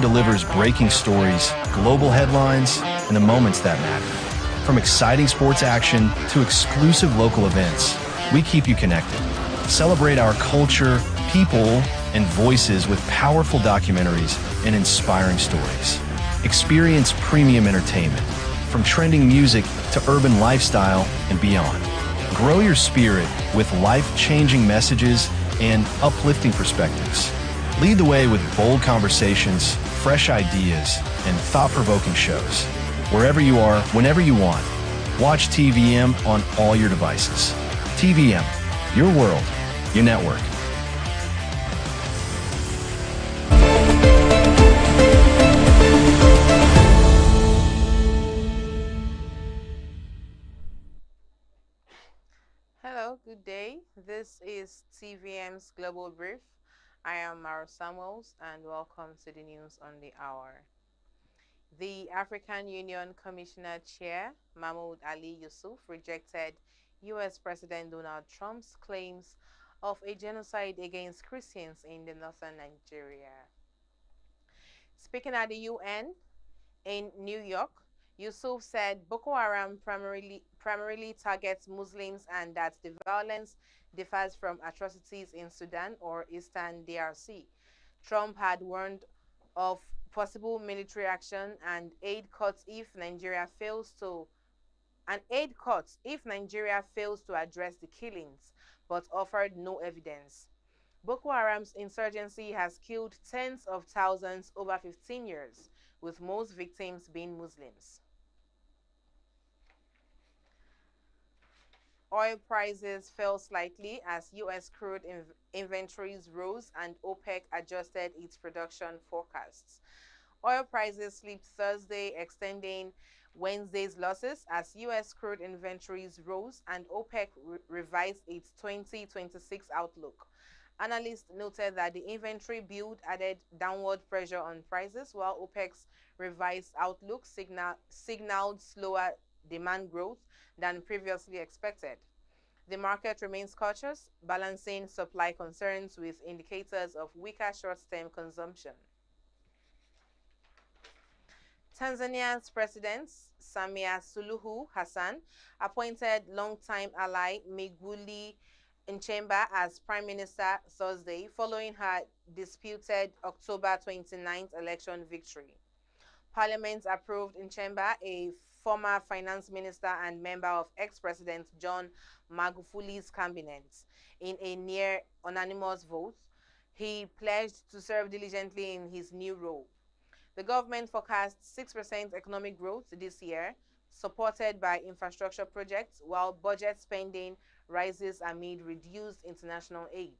delivers breaking stories, global headlines, and the moments that matter. From exciting sports action to exclusive local events, we keep you connected. Celebrate our culture, people, and voices with powerful documentaries and inspiring stories. Experience premium entertainment, from trending music to urban lifestyle and beyond. Grow your spirit with life-changing messages and uplifting perspectives. Lead the way with bold conversations, fresh ideas, and thought-provoking shows. Wherever you are, whenever you want, watch TVM on all your devices. TVM, your world, your network. Hello, good day. This is TVM's Global Brief. I am Mara Samuels and welcome to the news on the hour. The African Union Commissioner Chair, Mahmoud Ali Yusuf, rejected U.S. President Donald Trump's claims of a genocide against Christians in the northern Nigeria. Speaking at the UN in New York, Yusuf said Boko Haram primarily targets Muslims and that the violence differs from atrocities in Sudan or Eastern DRC. Trump had warned of possible military action and aid cuts if Nigeria fails to address the killings, but offered no evidence. Boko Haram's insurgency has killed tens of thousands over 15 years, with most victims being Muslims. Oil prices fell slightly as U.S. crude inventories rose and OPEC adjusted its production forecasts. Oil prices slipped Thursday, extending Wednesday's losses as U.S. crude inventories rose and OPEC revised its 2026 outlook. Analysts noted that the inventory build added downward pressure on prices, while OPEC's revised outlook signaled slower demand growth than previously expected. The market remains cautious, balancing supply concerns with indicators of weaker short-term consumption. Tanzania's President Samia Suluhu Hassan appointed longtime ally Mwigulu Nchemba as Prime Minister Thursday following her disputed October 29th election victory. Parliament approved Nchemba, a former finance minister and member of ex-President John Magufuli's cabinet, in a near unanimous vote. He pledged to serve diligently in his new role. The government forecast 6% economic growth this year, supported by infrastructure projects, while budget spending rises amid reduced international aid.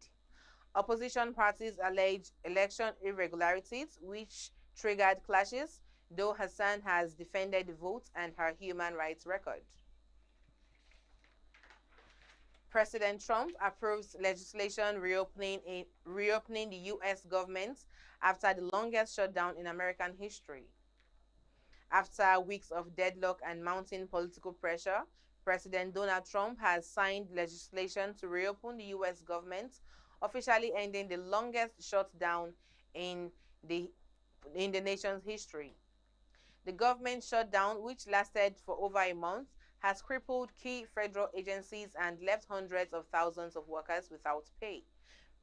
Opposition parties allege election irregularities, which triggered clashes, though Hassan has defended the vote and her human rights record. President Trump approves legislation reopening the U.S. government after the longest shutdown in American history. After weeks of deadlock and mounting political pressure, President Donald Trump has signed legislation to reopen the U.S. government, officially ending the longest shutdown in the nation's history. The government shutdown, which lasted for over a month, has crippled key federal agencies and left hundreds of thousands of workers without pay.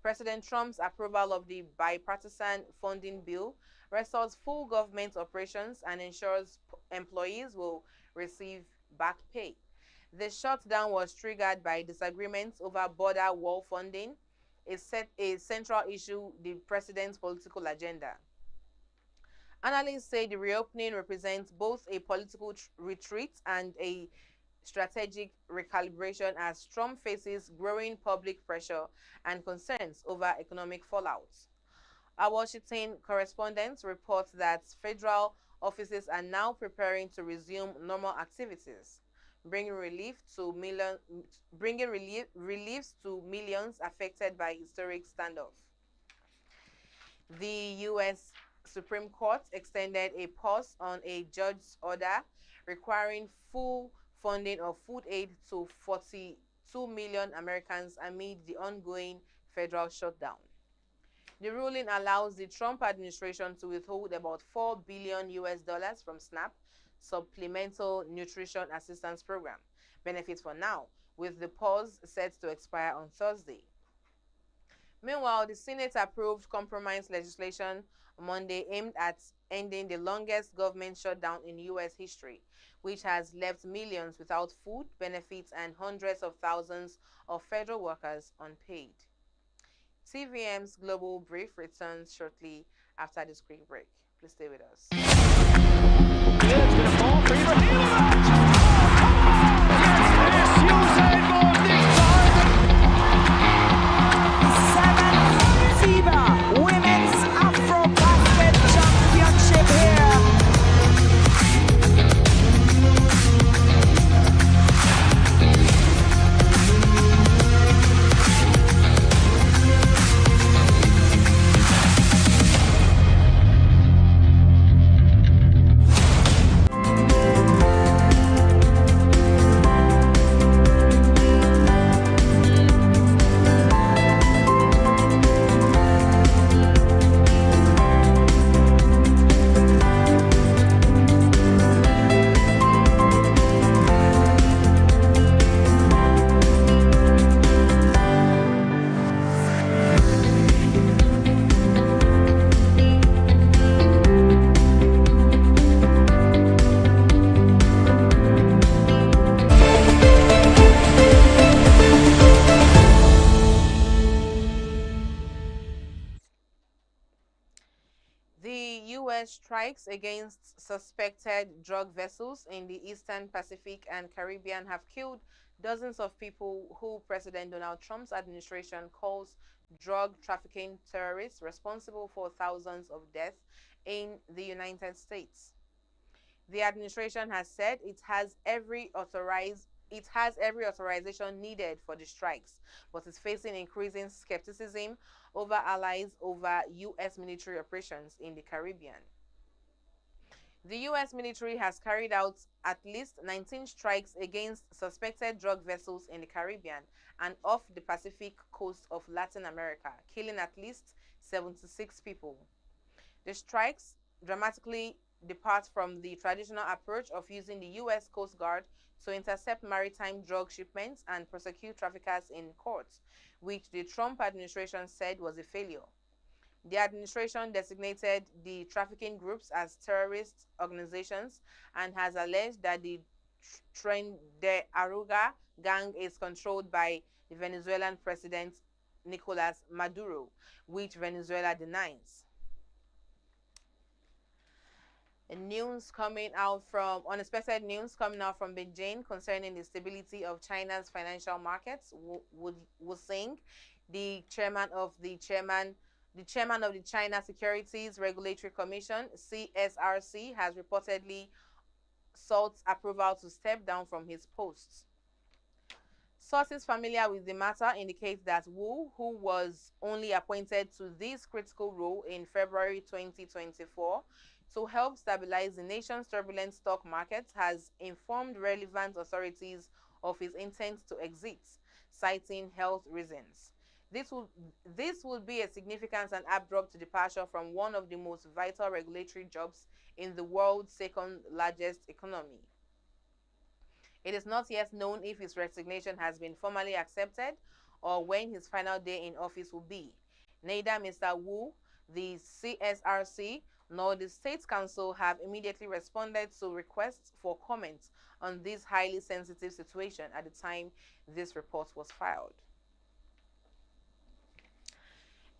President Trump's approval of the bipartisan funding bill restores full government operations and ensures employees will receive back pay. The shutdown was triggered by disagreements over border wall funding, a central issue the president's political agenda. Analysts say the reopening represents both a political retreat and a strategic recalibration as Trump faces growing public pressure and concerns over economic fallout. Our Washington correspondent reports that federal offices are now preparing to resume normal activities, bringing reliefs to millions affected by historic standoff. The U.S. Supreme Court extended a pause on a judge's order requiring full funding of food aid to 42 million Americans amid the ongoing federal shutdown. The ruling allows the Trump administration to withhold about $4 billion from SNAP, Supplemental Nutrition Assistance Program, benefits for now, with the pause set to expire on Thursday. Meanwhile, the Senate approved compromise legislation Monday aimed at ending the longest government shutdown in U.S. history, which has left millions without food, benefits, and hundreds of thousands of federal workers unpaid. TVM's Global Brief returns shortly after the screen break. Please stay with us. It's going to fall for Ibrahimovic. Yes, Usain Bolt this time. 7 Women's Afro Basket Championship here. The U.S. strikes against suspected drug vessels in the Eastern Pacific and Caribbean have killed dozens of people who President Donald Trump's administration calls drug trafficking terrorists responsible for thousands of deaths in the United States. The administration has said it has every authorization needed for the strikes, but is facing increasing skepticism over allies over U.S. military operations in the Caribbean. The U.S. military has carried out at least 19 strikes against suspected drug vessels in the Caribbean and off the Pacific coast of Latin America, killing at least 76 people. The strikes dramatically depart from the traditional approach of using the U.S. Coast Guard to intercept maritime drug shipments and prosecute traffickers in courts, which the Trump administration said was a failure. The administration designated the trafficking groups as terrorist organizations and has alleged that the Tren de Aragua gang is controlled by the Venezuelan President Nicolas Maduro, which Venezuela denies. Unexpected news coming out from Beijing concerning the stability of China's financial markets. Wu Xing, the chairman of the China Securities Regulatory Commission (CSRC), has reportedly sought approval to step down from his post. Sources familiar with the matter indicate that Wu, who was only appointed to this critical role in February 2024 to help stabilize the nation's turbulent stock market, has informed relevant authorities of his intent to exit, citing health reasons. This would be a significant and abrupt departure from one of the most vital regulatory jobs in the world's second largest economy. It is not yet known if his resignation has been formally accepted or when his final day in office will be. Neither Mr. Wu, the CSRC, nor the State Council have immediately responded to requests for comment on this highly sensitive situation at the time this report was filed.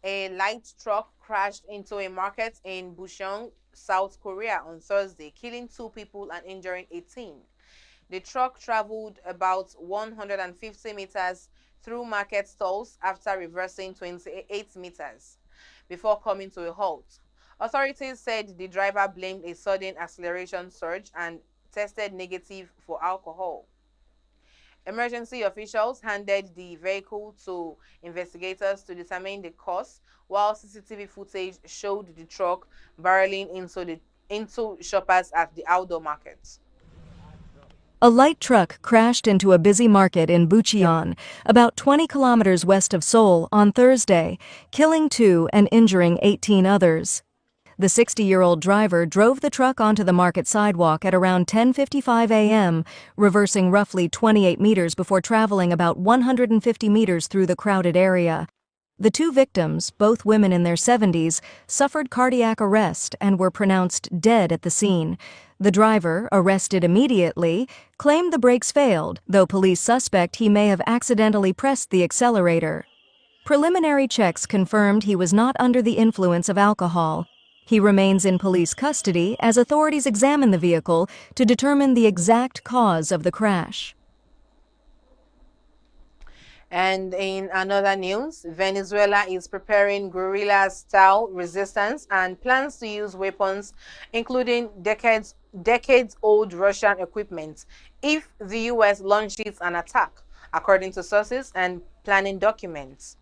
A light truck crashed into a market in Bucheon, South Korea on Thursday, killing 2 people and injuring 18. The truck traveled about 150 meters through market stalls after reversing 28 meters before coming to a halt. Authorities said the driver blamed a sudden acceleration surge and tested negative for alcohol. Emergency officials handed the vehicle to investigators to determine the cause, while CCTV footage showed the truck barreling into shoppers at the outdoor market. A light truck crashed into a busy market in Bucheon, about 20 kilometers west of Seoul, on Thursday, killing 2 and injuring 18 others. The 60-year-old driver drove the truck onto the market sidewalk at around 10:55 a.m., reversing roughly 28 meters before traveling about 150 meters through the crowded area. The 2 victims, both women in their 70s, suffered cardiac arrest and were pronounced dead at the scene. The driver, arrested immediately, claimed the brakes failed, though police suspect he may have accidentally pressed the accelerator. Preliminary checks confirmed he was not under the influence of alcohol. He remains in police custody as authorities examine the vehicle to determine the exact cause of the crash. And in another news, Venezuela is preparing guerrilla-style resistance and plans to use weapons, including decades-old Russian equipment, if the U.S. launches an attack, according to sources and planning documents.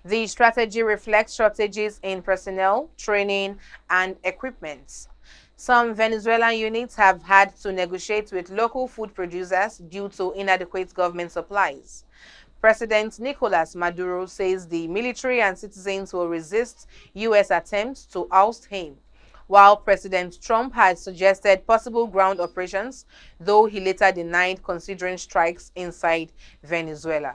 The strategy reflects shortages in personnel, training, and equipment. Some Venezuelan units have had to negotiate with local food producers due to inadequate government supplies. President Nicolas Maduro says the military and citizens will resist U.S. attempts to oust him, while President Trump had suggested possible ground operations, though he later denied considering strikes inside Venezuela.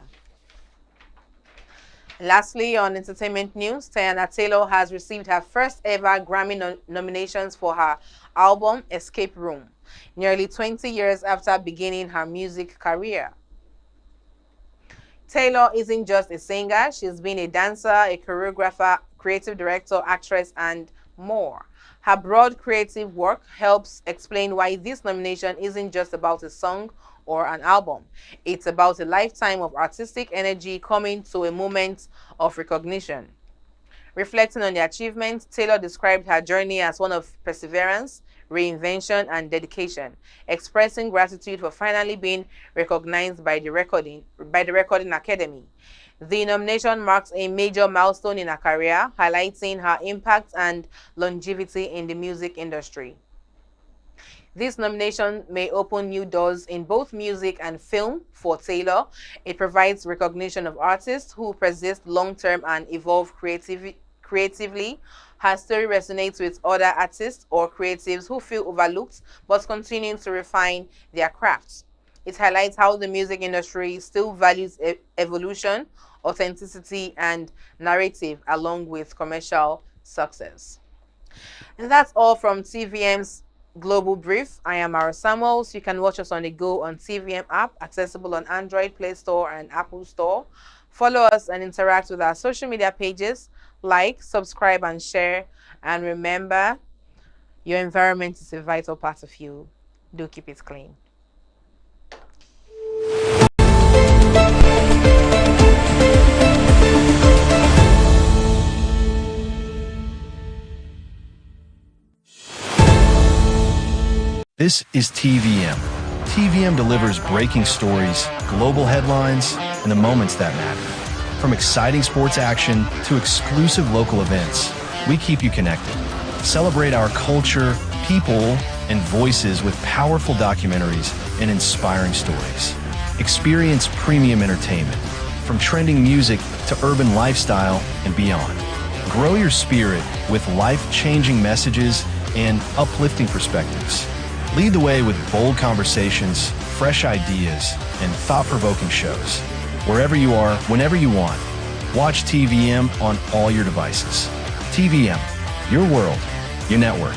Lastly, on entertainment news, Tiana Taylor has received her first ever Grammy nominations for her album Escape Room, nearly 20 years after beginning her music career. Taylor isn't just a singer, she's been a dancer, a choreographer, creative director, actress, and more. Her broad creative work helps explain why this nomination isn't just about a song or an album. It's about a lifetime of artistic energy coming to a moment of recognition. Reflecting on the achievement, Taylor described her journey as one of perseverance, reinvention, and dedication, expressing gratitude for finally being recognized by the Recording Academy. The nomination marks a major milestone in her career, highlighting her impact and longevity in the music industry. This nomination may open new doors in both music and film for Taylor. It provides recognition of artists who persist long-term and evolve creatively. Her story resonates with other artists or creatives who feel overlooked but continue to refine their crafts. It highlights how the music industry still values evolution, authenticity, and narrative along with commercial success. And that's all from TVM's Global Brief. I am Mara Samuels. You can watch us on the go on TVM app, accessible on Android Play Store and Apple Store. Follow us and interact with our social media pages. Like, subscribe, and share. And remember, your environment is a vital part of you. Do keep it clean. This is TVM. TVM delivers breaking stories, global headlines, and the moments that matter. From exciting sports action to exclusive local events, we keep you connected. Celebrate our culture, people, and voices with powerful documentaries and inspiring stories. Experience premium entertainment, from trending music to urban lifestyle and beyond. Grow your spirit with life-changing messages and uplifting perspectives. Lead the way with bold conversations, fresh ideas, and thought-provoking shows. Wherever you are, whenever you want, watch TVM on all your devices. TVM, your world, your network.